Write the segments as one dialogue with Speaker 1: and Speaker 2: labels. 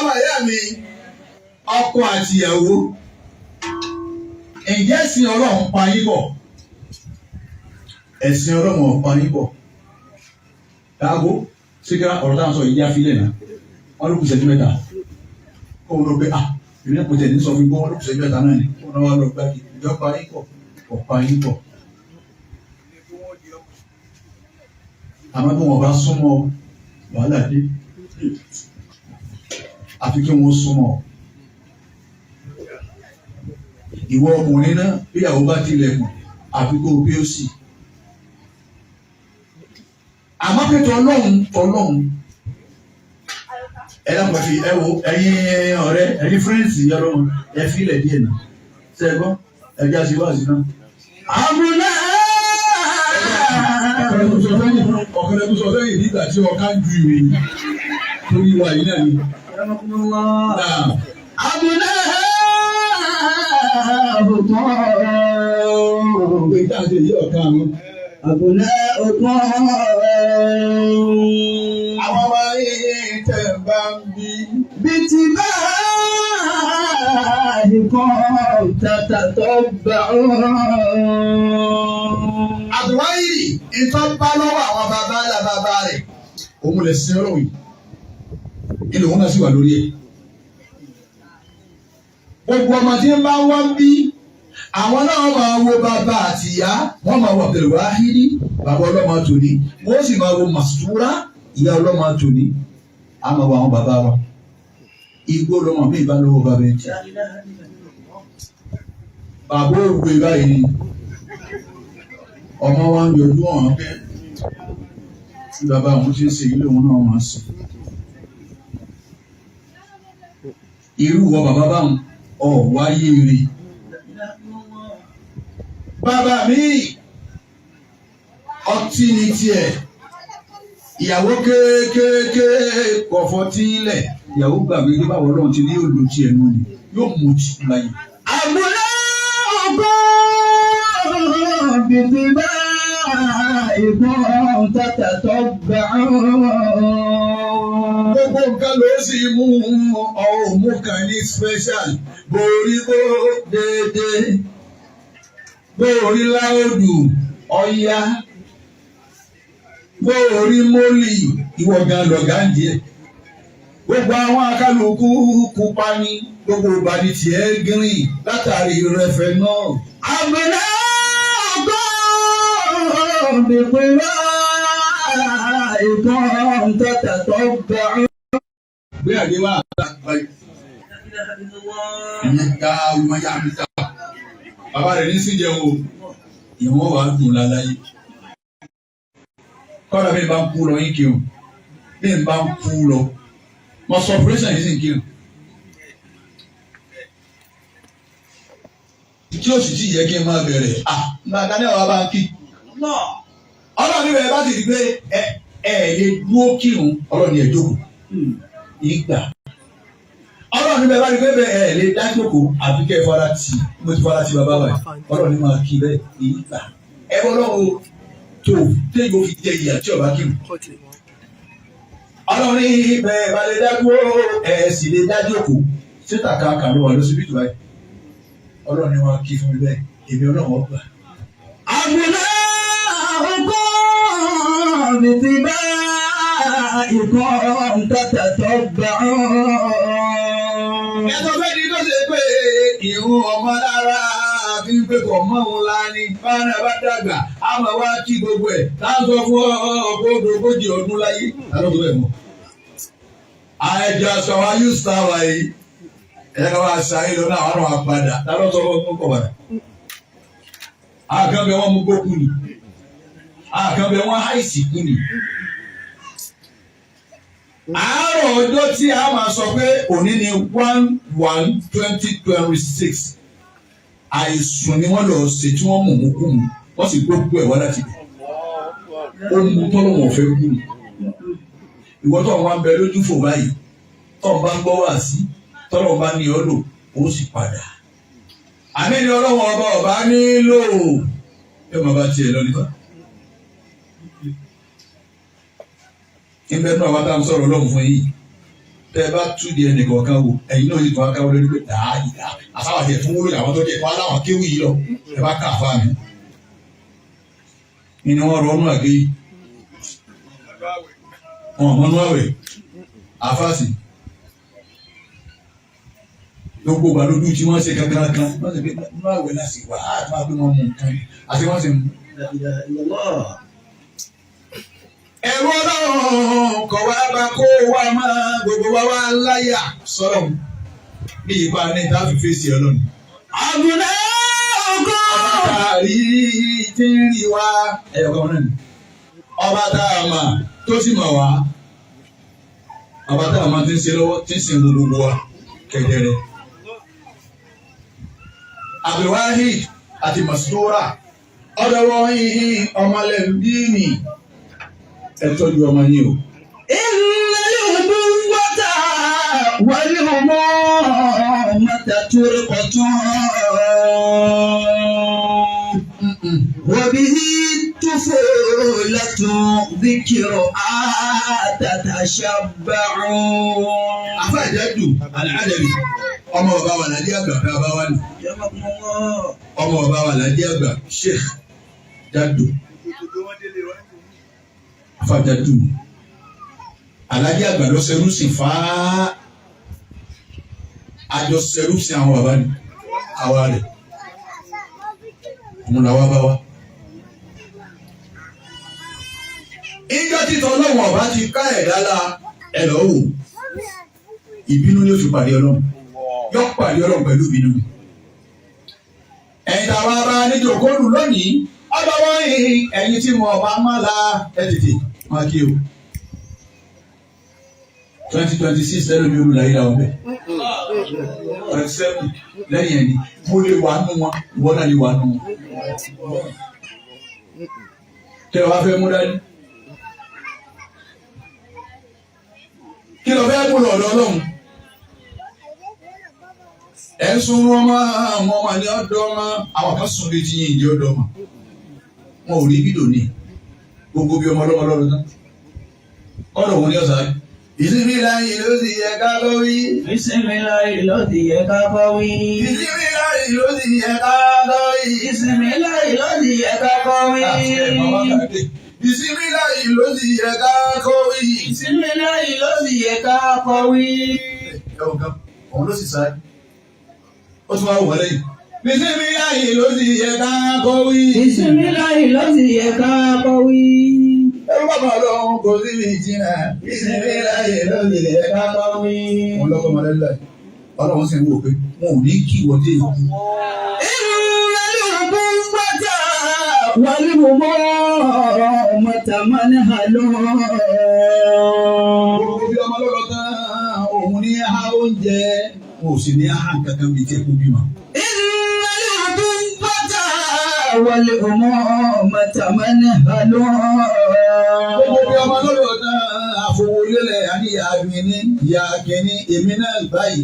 Speaker 1: ọmọ ìyá mi ọkọ àti ìyàwó ǹjẹ́ ẹ̀sìn Ọlọ́run pa yín bọ̀ ẹ̀sìn Ọlọ́run pa yín bọ̀ dáàbò síkà ọ̀rọ̀ táwọn sọ ìyá fílẹ̀ náà wọ́n ló kù sẹ́jú mẹ́ta kó wọn lọ pé ìrìn kò tẹ̀ ní sọ fún gbọ́ wọn ló kù sẹ́jú mẹ́ta náà ni wọn náà wà lọ gbá ìjọ pa yín bọ̀ ọ̀pa yín bọ̀ àmọ́ bí wọ́n bá súnmọ́ wàhálà dé àfi kí wọ́n súnmọ́ ìwọ ọkùnrin náà bí àwọn bá tilẹ̀kùn àfi kó o bí ó sì àmọ́ pé tọ́lọ́hún ẹ dákun fi ẹ wo ẹ̀yin ọ̀rẹ́ ẹ̀yin fírẹ́ǹsì Ọlọ́run ẹ fi ilẹ̀ díẹ̀ náà ṣe é gbọ́ ẹ jẹ́ àṣìwáṣì náà. àbúlá ọ̀kẹ́rẹ́ tó sọ sẹ́yìn nígbà tí ọ̀ká ń ju ìwé torí wa yìí náà ni. àbúlá àbùkọ́ òwe tá a ṣe yí ọ̀ká àwọn. àbúlá ọ̀pọ̀ àwọn ọmọ yìí tẹ̀ bá ń bí ti bá ìkọ́ tàtà tó gbà ó. àbúwáyì ìtọ́ bá lọ́wọ́ àwọn bàbá ńlá bàbá rẹ̀ òun lè sin ọ̀rọ̀ yìí ilé òun náà sì wà lórí ẹ̀. gbogbo ọmọ tí ń bá wọ́n bí àwọn náà máa wo bàbá àti ìyá wọ́n máa wo Abdul Wahidi bàbá ọlọ́mọ tòní wọ́n sì máa wo Mastura ìyá ọlọ́mọ tòní a máa wo àwọn bàbá wa igbó lọ́mọ mi ìbá lọ́wọ́ bàbá ẹ̀ jẹ́ bàbá òwe báyìí ni ọmọ wa ń yọjú ọ̀hún pé tí bàbá àwọn tí ń ṣe ilé òun náà máa sùn irú wọ bàbá báwọn ọ̀ wáyé rí bàbá mi ọtí ni tiẹ̀ ìyàwó kéékèèké kọ̀fọ́ tí ń lẹ̀ ìyàwó gbàgbé ní báwo lọ́run ti ní yóò lò tiẹ̀ nù ni yóò mú ti láyé. àbúrò ọgbọ́n bìbí bá ìbọn tàtà tó gbà ó. gbogbo nǹkan ló sì mú ọ̀hún mú kan ní special borí bó déédéé bóòrí láòdù ọ̀yá bóòrí mólì ìwọ gan lọ̀gá ń díẹ̀ gbogbo àwọn akálukú pupa ní gbogbo ìbàdí tiẹ̀ green látàrí rẹfẹ náà. àbúrò ọgbọ́n bèbè wá ìbọn tọ́tà tó gbà ó. gbé àdéhùn àgbà ìyẹn ká ọmọ yá mi ta bàbá rẹ̀ ní síjẹ o ìwọ́n wà dùn láláyé kọ́ra bí n bá ń kú lọ yín kírun bí n bá ń kú lọ mo sọ operation yìí sì ń kírun tí ó sì ti yẹ kí n máa bẹ̀rẹ̀ nígbà ní àwọn bá ń kí ọlọ́run níbẹ̀ bá ti di pé ẹ lè dúró kírun ọlọ́run ẹ̀ jókòó ìgbà. Ọlọ́run níbẹ̀ bá rí pé bẹ́ẹ̀ lè dájókòó àbí kẹ́ ẹ fara tì mo ti fara tì bàbá wa Ọlọ́run ní máa kí bẹ́ẹ̀ èyí gbà ẹ bọ́ lọ́wọ́ tó téèyàn ó fi jẹ ìyà tí ọba kí mu. Ọlọ́run ní bẹ́ẹ̀ bá lè dájókòó ẹ̀ sì lè dájókòó títà kàkà ló wà lọ́sibítù báyìí Ọlọ́run ní máa kí fún mi bẹ́ẹ̀ èmi Ọlọ́run ọgbà. àbúrò ọgbọ́n mi ti bá ìkọ́ tàtà tó gbà ó. Ẹ̀sọ́ fẹ́ di tó ṣe pé ìrún ọmọ lára àfi pé kò mọ́ òun la ni bára bá dàgbà á máa wá kí gbogbo ẹ̀ láǹsọ fún ọgbọ́dọ̀ ogójì ọdún láyé. Àlọ́ bẹ́ẹ̀ mọ̀. Àìjọ sọ wa yóò sá wa yìí. Ẹ̀ka wa ṣàyè lọ náà àwọn àpàdà. Lálọ́ sọ fún ọkọ̀ padà. Àkànbẹ̀ wọn mú gbókù ni. Àkànbẹ̀ wọn àìsí kú ni. Àárọ̀ ọjọ́ tí a máa sọ pé òní ni 1/1/2026 àìsùn ni wọ́n lọ ṣe tí wọ́n mú kú mu wọ́n sì gbogbo ẹ̀ wá láti bẹ̀. Ó mú tọ́lọ́ wọn fẹ́ kú ni. Ìwọ tó ń wá ń bẹ lójú fò báyìí tó ń bá ń gbọ́ wá sí tọ́lọ́ bá ní ọ lò ó sì padà. Àmì ni ọlọ́wọ́ ọba nílò ẹ máa bá tiẹ̀ lọ nípa. Ìbẹ̀ náà wá tá à ń sọ̀rọ̀ lọ́hùn fún yìí tẹ bá tú di ẹnìkọ̀ọ̀kan wò ẹ̀yin náà yìí tó wá káwọ́ lórí pé dáadáa àfáwà tiẹ̀ fún wúlò àwọn tó jẹ́ wọn aláwọ̀ kéwì yìí lọ ẹ bá ká àfáà mi. Ìní wọn rọ ọ́nú àgé yìí wọn mọ́nú àwẹ̀ àfáàsì gbogbo ìgbà lójú tí wọ́n ṣe kankan kan wọ́n ṣe pé nínú àwẹ̀ náà sì wà á máa pé wọ́n mú nǹkan àti wọ́n sì mú. Ẹ̀rọ Ọlọ́run kọ̀ wá bá kó wá máa gbogbo wa wá láyà sọ̀rọ̀ bí ipa ní ta fi fèsì Ọlọ́run. Àgùnà ọkọ̀ ọba rí tí ń rí wá ẹ̀yọ̀kan náà ni. Ọba tá a mà tó sì mọ̀ wá. Ọba tá a mà ti ń ṣe lọ́wọ́ tí ń sin gbogbo wa kẹ̀dẹ̀rẹ̀. Abdulwahid àti Mastura ọ̀dọ̀ wọ́n yìí ọmọlẹ́bíìnì ẹ tọ́jú ọmọ yín o. Ìnáyà ọdún wọ́tà wọlé ọmọ mọ́tà tó rẹ̀ pọ̀tún. Wọ́bí túfò lẹ́tún díkìrò àtàtàṣàbàrún. Afáàjẹ́dù Al-Adawi ọmọ ọba wà ládé àgbà tá a bá wà ní. Ọmọ ọba wà ládé àgbà Sheikh Jaddu. Afáàjẹ́dù aládé àgbà lọ sẹ́rù sí fáá àjọ sẹ́rù sí àwọn bàbá ní àwa rẹ̀. Òun làwa bá wa. Ìjọ títọ́ ọlọ́run ọba ti ká ẹ̀dá la ẹ lọ́ wò. Ìbínú ni ó fi pàdé Ọlọ́run. Yọ pàdé Ọlọ́run pẹ̀lú ìbínú. Ẹ̀yin tá a wá bá níjòkóòlù lónìí, ọba wọ́n ẹ̀yin tí mo ọba máa la ẹ tètè máa kí o. 2026 lẹ́nu mi olùlàyé làwọn bẹ̀. 27 lẹ́yìn ẹni mo lè wà nù wọn ìwọ náà lè wà nù wọn. Kí ló wá fẹ́ mú dání? Kí ló fẹ́ mú lọ́dọ̀ Ọlọ́run? Ẹ̀ ń sun ọmọ àwọn ọmọ ní ọ̀dọ́ ọmọ àwọn kan sùn létí yìí ní ọ̀dọ́ ọmọ. Wọn ò rí bídò ní gbogbo bí ọmọ ọlọ́mọ lọ́dọ̀ náà. Ọ̀dọ̀ wọn ní ọ̀sán. Bismillahi ló ti yẹ ká bọ́ wí.
Speaker 2: Bismillahi ló ti yẹ ká bọ́ wí.
Speaker 1: Bismillahi ló ti yẹ ká bọ́ wí.
Speaker 2: Bismillahi ló ti yẹ ká bọ́ wí.
Speaker 1: Bismillahi ló ti yẹ ká kọ́ wí.
Speaker 2: Bismillahi ló ti yẹ ká kọ́ wí.
Speaker 1: Ẹ̀wọ̀n kan, òun ló sì sáré. Ó tún wá wọ̀ lẹ́yìn. Bismillahi ló ti yẹ ká kọ́ wí.
Speaker 2: Bismillahi ló ti yẹ ká kọ́ wí.
Speaker 1: Ẹ̀rú bàbá Ọlọ́run kò sí ní ìjìnà. Bismillahi ló ti yẹ ká kọ́ wí. Wọ́n lọ́kọ́ mọ́lẹ́ láì. Ọlọ́run sì ń wò pé wọn ò ní kí wọ́n dé ìlú.
Speaker 2: والمؤمة منهل
Speaker 1: Gbogbo bí ọmọ lọ́lọ́ tán, òun ní aha oúnjẹ, òun sì ní aha kankan bíi tí ẹkún bímọ.
Speaker 2: والأمومة منهل
Speaker 1: Gbogbo bí ọmọ lọ́lọ́ tán, àfọwọ́lélẹ̀ àníyá mi ní ìyá kẹ́ni èmi náà báyìí.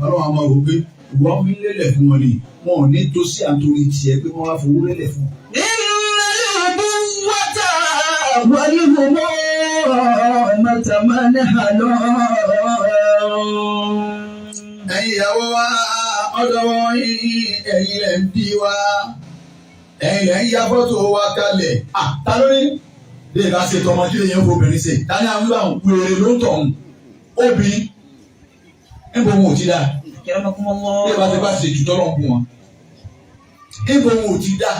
Speaker 1: Ọlọ́run àmọ́ rò pé ìwọ́n fi lélẹ̀ fún wọn ni, wọn ò ní tó sí àtòrí tiẹ̀ pé wọ́n wá fowó lélẹ̀ fún wọn.
Speaker 2: والهمومة منهل
Speaker 1: Ẹ̀yin ìyàwó wa ọ̀dọ̀ wọn yìí ẹ̀yin lẹ̀ ń bí wa ẹ̀yin lẹ̀ ń ya fọ́tò wa kalẹ̀. Ta ló ní bí ìbá ṣe tọmọ kí lè yẹn fún obìnrin ṣe dání àwọn ìgbà wèrè ló ń tọ̀hún obìnrin níbo wọn ò ti dá bí ìbá ṣe bá ṣe jù tọ́lọ̀ ń kún wọn níbo wọn ò ti dá.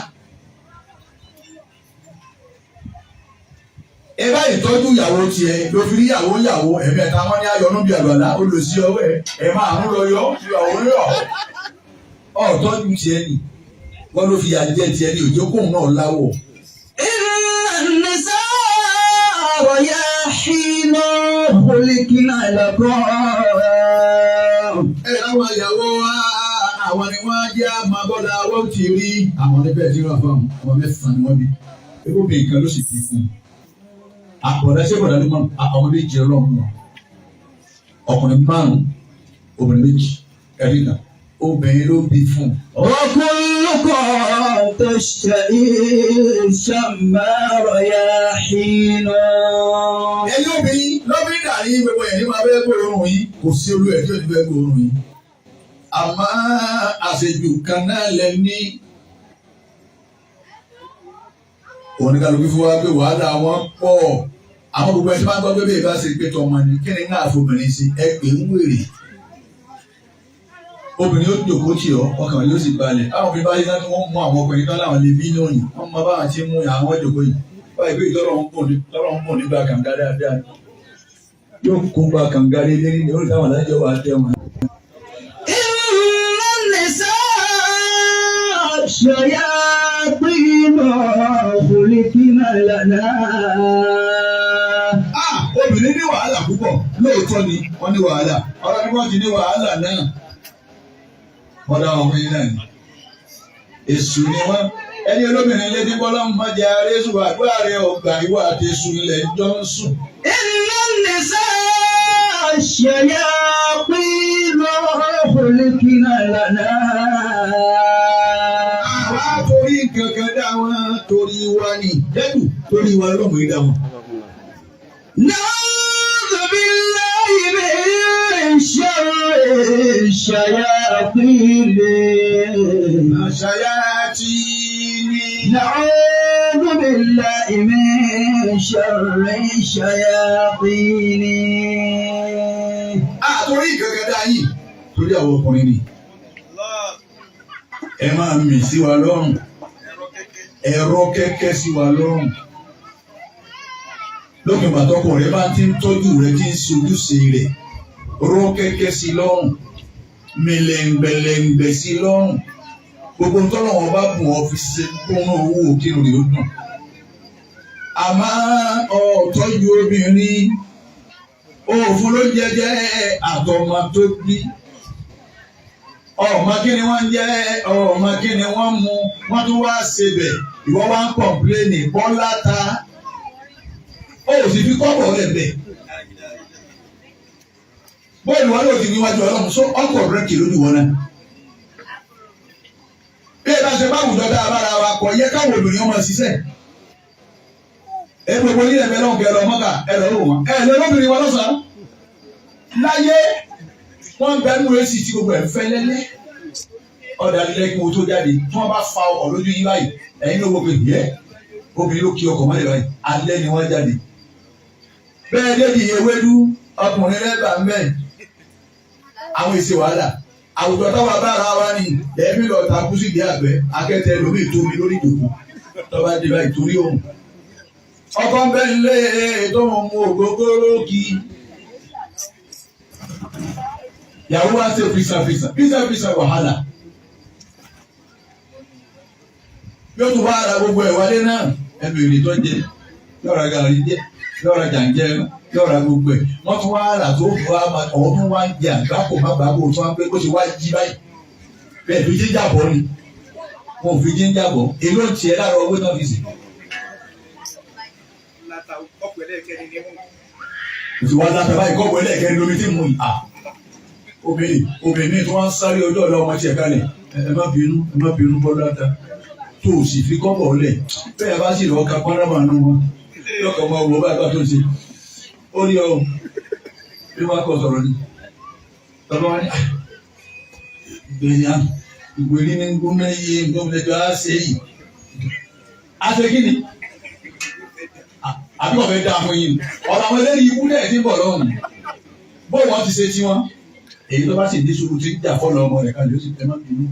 Speaker 1: Ẹ bá ìtọ́jú ìyàwó tiẹ̀ ló fi rí ìyàwó ẹ̀mẹ́ta wọn ní ayọ̀nú bíi àgbàlá ó lọ sí ọwọ́ ẹ̀ máa ń lọ yọ ìyàwó yọ. Ọ̀tọ́jú tiẹ̀ nì wọ́n ló fi àjẹ tiẹ̀ ní òjò kóun náà láwọ̀.
Speaker 2: النساء يحين خلقنا لكم.
Speaker 1: Ẹ láwọn ìyàwó wa àwọn ni wọ́n á jẹ́ àmàbọ́dà wọ́n ti rí àwọn níbẹ̀ tí wọ́n fún àwọn mẹ́sàn-án ni wọ́n bí. Ebó bí nǹkan ló sì ti fún un. Àpọ̀dá ṣé bọ̀dá ló mọ̀ àwọn méjì ọlọ́run wọn. Ọkùnrin 5, obìnrin 2, ẹ̀rí kan. Obìnrin ló bí fún un.
Speaker 2: وكلكم تشتهي الشمار يحين.
Speaker 1: Ẹ̀yin obìnrin lọ́bìnrin dàrí gbogbo ẹ̀ ní máa bẹ́ẹ̀ gbòòrùn yìí. kò sí olú ẹ̀ tí ò ní fẹ́ gbóòórùn yìí àmọ́ àṣejù kan náà lẹ ní oníkàlùkù fún wa pé wàhálà wọn pọ̀ àwọn gbogbo ẹni tí wọ́n gbọ́ pé bẹ́ẹ̀ bá ṣe pé tọmọ ni kí ni ń náà fobìnrin sí ẹ pé ń wèrè obìnrin ó jòkó tì ọ́ ọkàn yóò sì balẹ̀ àwọn òbí bá yẹ kí wọ́n mú àwọn ọkùnrin kan láwọn lè bí lónìí wọ́n mọ báwọn ti mú àwọn jòkó yìí báyìí pé tọ́lọ̀ ń pọ̀ nígbà kàǹgá dáadáa yóò kó gba kàǹgá lé lérí ní orí táwọn adájọ́ wà á tẹ̀ wọ́n.
Speaker 2: الشياطين خلقنا لنا.
Speaker 1: Obìnrin ní wàhálà púpọ̀ lóòótọ́ ni wọ́n ní wàhálà ọ̀rọ̀ ni wọ́n ti ní wàhálà náà wọ́n dá wọn fún yín náà ni. Èṣù ni wọ́n ẹni olóbìnrin lé ní bọ́lá ń bá jẹ arésù àdúrà rẹ̀ ọgbà ìwà àti èṣù ilẹ̀ jọ ń sùn.
Speaker 2: إن النساء الشياطين خلقنا لنا.
Speaker 1: Àwa torí kankan dá wọn torí wa ni jẹ́dù torí wa lọ́mọ ìdá wọn.
Speaker 2: نعوذ بالله من شر الشياطين. نعوذ بالله من شر الشياطين.
Speaker 1: Torí kankan dá yìí torí àwọn ọkùnrin ni. Ẹ máa mì sí wa lọ́rùn. Ẹ̀rọ kẹ́kẹ́ sí wa lọ́rùn. Lókè pàtọ́kọ̀ rẹ bá ti ń tọ́jú rẹ tí ń ṣojúṣe rẹ̀. Rọ kẹ́kẹ́ sí lọ́rùn. Mẹlẹ̀ǹgbẹ̀lẹ̀ǹgbẹ̀ sí lọ́rùn. Gbogbo ntọ́nà wọn bá bùn ọ́ fi ṣe kóná owó òkèrò rẹ̀ ó dùn. Àmọ́ ọ̀tọ́jú obìnrin. Òfin ló jẹjẹ àtọmọ tó bí. Ọmọ kí ni wọ́n jẹ́ ọmọ kí ni wọ́n mu wọ́n tún wá ṣebẹ̀ ìwọ wá ń kọ̀mpléènì bọ́lá ta ó sì fi kọ́bọ̀ rẹ̀ bẹ̀. Bóyá wọn lòdì níwájú ọlọ́run sọ ọkọ̀ rẹ̀ kì lójú wọn náà. Bí ẹ bá ṣe bá àwùjọ dá abára wa kọ yẹ káwọn obìnrin ọmọ ṣiṣẹ́. Ẹ gbogbo nílẹ̀ bẹ́ẹ̀ lọ́hùn kẹ́ lọ mọ́kà ẹ lọ lò wọ́n. Ẹ lọ lóbìnrin wọn lọ́sàn-án. Láyé wọ́n ń bẹ́ẹ̀ mú èsì tí gbogbo ẹ̀ ń fẹ́ lẹ́lẹ́. Ọ̀dà lílẹ̀ kí wọ́n tó jáde tí wọ́n bá fa ọkọ̀ lójú yín báyìí ẹ̀yin ló gbogbo ìyẹ́ obìnrin ló kí ọkọ̀ mọ́lẹ̀ báyìí alẹ́ ni wọ́n jáde. Bẹ́ẹ̀ débi ewédú ọkùnrin lẹ́gbàá ń bẹ̀ àwọn èsì wàhálà àwùjọ táwọn abára wa ni ẹ̀mí lọ takú sí ìdí àgbẹ̀ akẹ́tẹ̀ lómi ìtomi lórí ìdòkú tọ́ba dé báyìí torí òun. Ọkọ̀ ń bẹ́ ń lé tó ń mú ògógóró kí. Yàwó wa ṣe fisa wàhálà. Yóò tún wá ara gbogbo ẹ̀ wálé náà ẹ̀mí ìrìn tó jẹ yọ̀ọ̀ra gàrí jẹ yọ̀ọ̀ra jàǹjẹ́ yọ̀ọ̀ra gbogbo ẹ̀ wọ́n tún wá ara tó fún wa ọ̀hún wá ń jẹ àgbákò má gbàgbó tó wá ń pé bó ṣe wá jí báyìí bẹ́ẹ̀ fi jíjà bọ́ ni wọn ò fi jíjà bọ́ èló ń tiẹ̀ lára owó náà fi sì. Òṣùwà láta báyìí kọ́ọ̀bù ẹlẹ́ẹ̀kẹ́rin lómi tí mú yìí. Obìnrin tí wọ́n ń sáré ọjọ́ ọ̀la ọmọ tiẹ̀ kalẹ̀ ẹ má bínú bọ́lá ta tó o sì fi kọ́bọ̀ lẹ̀ bẹ́ẹ̀ bá sì lọ́ọ́ ka párámà nù wọn lọ́kọ̀ ọmọ wò bá tó ṣe ó rí ọ bí wọ́n kọ́ sọ̀rọ̀ ni lọ́wọ́ wọn ni gbẹ̀yà ìgbèrí ní gbóná iye gbọ́mọdéjọ́ á ṣe yìí á ṣe kí ni àbí wọ́n fẹ́ dá fún yín ọ̀rọ̀ àwọn eléyìí ikú náà ti ń bọ̀ lọ́hùn bó wọ́n ti ṣe tiwọn èyí tó bá sì ní sùúrù tí ń jà fọ́lọ́ ọmọ rẹ̀ kan ló sì tẹ́ má bínú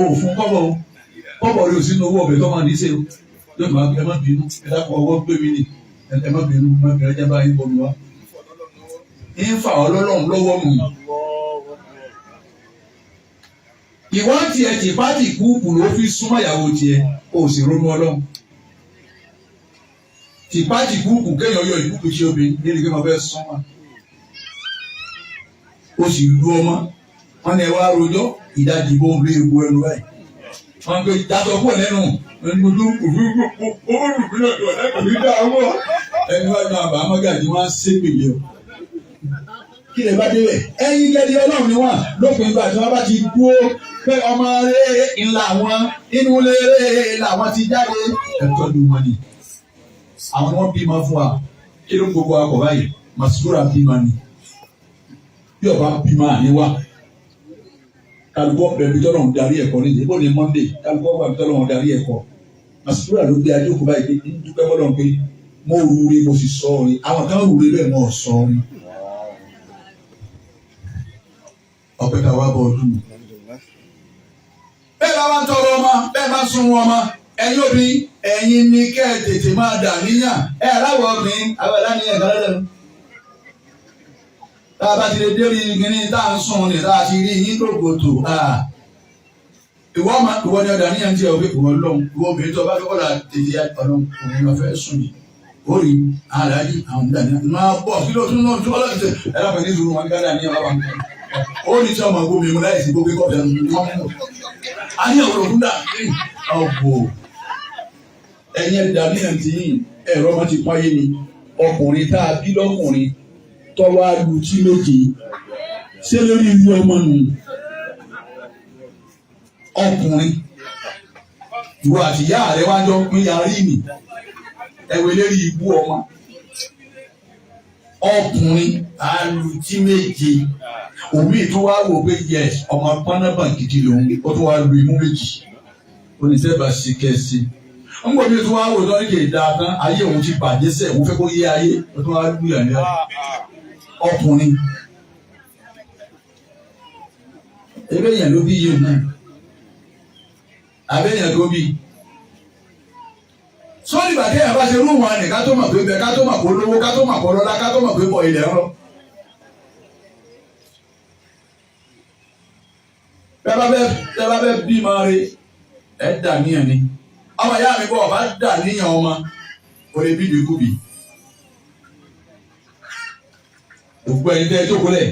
Speaker 1: òfun kọ́bọ̀ rẹ̀ ò sínú owó ọ̀bẹ tó máa ní í ṣe o yóò máa ẹ má bínú ẹ dákun ọwọ́ gbé mi nì ẹ má bínú ẹjẹ bá yín bomi wá. ń fa ọlọ́run lọ́wọ́ mu. ìwọ́n tiẹ̀ tí pátì kúùkù ló fi súnmọ́ ìyàwó tiẹ̀ o sì ronú ọlọ́run. tí pátì kúùkù kéèyàn yọ ìkúùkù tí obìnrin níbi kí wọ́n fẹ́ súnmọ́. o sì lu ọmọ wọn ni ẹ wá rojọ́ ìdajì bó ń rí ewu ẹnu báyìí. Wọ́n gbé ìdásọ pọ̀ lẹ́nu ẹnudú olùkúlẹ̀ tó ẹ̀kọ́ mi dá owó. Ẹni wá ní àbá mọ́gàdì wọ́n á ṣépèlé o. Kí lè bá débẹ̀? Ẹyin gẹ́gẹ́ ọlọ́run ni wọ́n lópin ìgbà tí wọ́n bá ti dúró pé ọmọ rere ńlá wọn inú rere làwọn ti jáde. Ẹ̀tọ́ ni wọ́n ni. Àwọn wọn bímọ fún wa. Kí ló ń gbogbo akọ̀ báyìí? Màsúrà bímọ ni. bí ọba bímọ àníwá kálukọ́ bẹ̀rẹ̀ bí tọ́lọ̀ ń darí ẹ̀kọ́ níjẹ́ bó ní Monday kálukọ́ wà bí tọ́lọ̀ ń darí ẹ̀kọ́ àsìkúrà ló gbé ajókòó báyìí pé dúpẹ́ bọ́lọ̀ pé mo rúure mo sì sọ ọ́ ni àwọn kan rúure bẹ́ẹ̀ mọ̀ sọ ọ́ ni ọ̀pẹ́ ká wá bọ̀ ọdún. bẹ́ẹ̀ bá wá ń tọrọ ọmọ bẹ́ẹ̀ bá sun ọmọ ẹ̀yin òbí ẹ̀yin ni kẹ́ ẹ̀ tètè máa dà níyàn ẹ̀ aláwọ̀ ọ̀gbìn àwọn ẹ̀láníyàn kan lẹ́nu. tá a bá ti lè dérí gíní tá à ń sùn ní tá a ti rí yín gbogbogbò ìwọ ni ọ̀dà níyàn tí ẹ̀ òbí kò wọ́n lọ́hùn ìwọ obìnrin tó bá fẹ́ kọ́ra tètè ọlọ́run òun lọ fẹ́ sùn yìí ó rí aláàjì àwọn ọ̀dà níyàn máa bọ̀ kí ló tún náà tó ọlọ́run tẹ ẹ lọ́pàá ní ìṣòro wọn ní káàdà níyàn bàbá mi ó ní tí ọmọ gbómi mu láì sí gbógbé kọ́fẹ́ a ní ọ̀rọ̀ fún dà ọ̀pọ̀ ẹ̀yìn ẹ̀dá níyàn tí ẹ̀rọ ọmọ ti páyé ni ọkùnrin tá a bí lọ́kùnrin tọ́wọ́ alu tí méje ṣé lórí ìlú ọmọ nù ọkùnrin ìwọ àti ìyá rẹ wá jọ pín yarí nì ẹwẹ lérí ibú ọmọ ọkùnrin alu tí méje òmíì tó wá wò pé yes ọmọ pánábà gidi lòun ó tó wá lu imú méjì oníṣẹ́bà sí kẹ́sì ń gbọ́ bí tó wá wò lọ́rí kè dáa tán ayé òun ti bàjẹ́ sẹ̀ òun fẹ́ kó yé ayé ó tó wá lu yàrá ọkùnrin ebe yẹn ló bí yìí náà abẹ́ yẹn tó bí sọ́ọ́nì bàtẹ́ yẹn bá ṣe rú wọn ni ká tó mọ̀ pé bẹ́ẹ̀ ká tó mọ̀ pé lówó ká tó mọ̀ pé lọ́lá ká tó mọ̀ pé bọ̀ ilẹ̀ rọ. bẹ́ẹ̀ bá bẹ́ẹ̀ bí máa rí ẹ̀ dà níyàn ni ọmọ ìyá mi bọ̀ ọba dà níyàn ọmọ o lè bí ìdíkù bì. òkú ẹni tẹ́ ẹ jókòó lẹ̀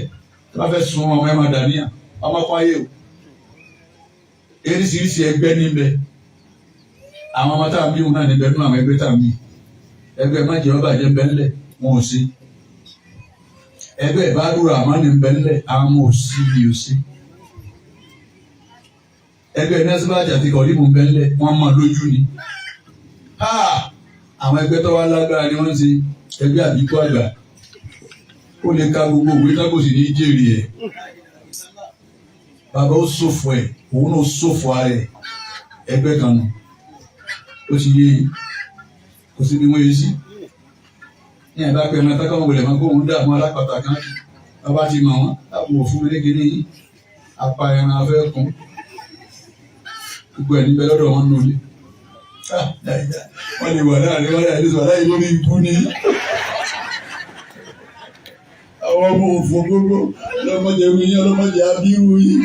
Speaker 1: tí wọ́n fẹ́ sun ọmọ ẹ máa dà níyàn ọmọ kan ayé o eríṣiríṣi ẹgbẹ́ níbẹ̀ àwọn ọmọ tá a bí wọn náà níbẹ̀ nínú àwọn ẹgbẹ́ tá a bí ẹgbẹ́ má jẹ́ ọba jẹ́ bẹ́ńlẹ̀ wọn ò sí ẹgbẹ́ ìbádùrà àmọ́ ní bẹ́ńlẹ̀ àwọn ọmọ ò sí ni ò sí ẹgbẹ́ nẹ́sìbájà àti kọ̀ọ̀dìmù bẹ́ńlẹ̀ wọ́n mọ̀ lójú ni àwọn ẹgbẹ́ tó wá lágbára ni wọ́n ti ẹgbẹ́ àbíkú àgbà ó lè ka gbogbo òwe tábò sì ní jèrè ẹ̀ bàbá ó ṣòfò ẹ̀ òun náà ṣòfò ara ẹ̀ ẹgbẹ́ kan nù ó ti yé kò sí bí wọ́n yé sí ní ẹ̀dá pé ẹ̀mẹ́ta káwọn wọlé máa gbóhùn dààmú alápàtà kan bàbá ti mọ̀ wọ́n láàbò òfin méjèèjì ní apá ẹran afẹ́ kún gbogbo ẹ̀ níbẹ̀ lọ́dọ̀ wọn nù lé wọ́n lè wà láàrin wọ́n láàrin sọ̀rọ̀ láì lórí ibú ní àwọn ọmọ òfò gbogbo ọlọ́mọdé wíyí ọlọ́mọdé abíwú yìí.